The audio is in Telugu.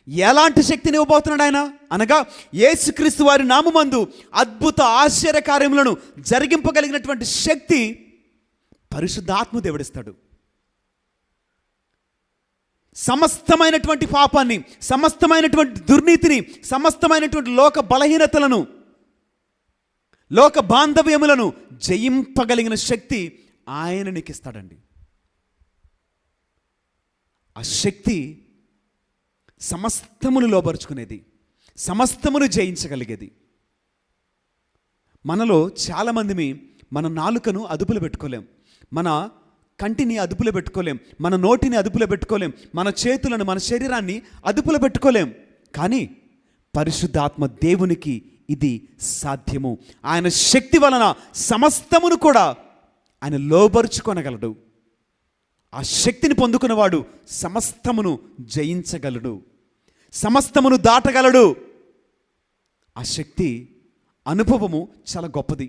ఎలాంటి శక్తిని ఇవ్వబోతున్నాడు ఆయన అనగా, యేసుక్రీస్తు వారి నామమందు అద్భుత ఆశ్చర్య కార్యములను జరిగింపగలిగినటువంటి శక్తి పరిశుద్ధాత్మ దేవుడిస్తాడు. సమస్తమైనటువంటి పాపాన్ని, సమస్తమైనటువంటి దుర్నీతిని, సమస్తమైనటువంటి లోక బలహీనతలను, లోక బాంధవ్యములను జయింపగలిగిన శక్తి ఆయన నీకు ఇస్తాడండి. ఆ శక్తి సమస్తమును లోబరుచుకునేది, సమస్తమును జయించగలిగేది. మనలో చాలామందిమి మన నాలుకను అదుపులో పెట్టుకోలేం, మన కంటిని అదుపులో పెట్టుకోలేం, మన నోటిని అదుపులో పెట్టుకోలేం, మన చేతులను, మన శరీరాన్ని అదుపులో పెట్టుకోలేం. కానీ పరిశుద్ధాత్మ దేవునికి ఇది సాధ్యము. ఆయన శక్తి వలన సమస్తమును కూడా ఆయన లోబరుచుకొనగలడు. ఆ శక్తిని పొందుకున్నవాడు సమస్తమును జయించగలడు, సమస్తమును దాటగలడు. ఆ శక్తి అనుభవము చాలా గొప్పది.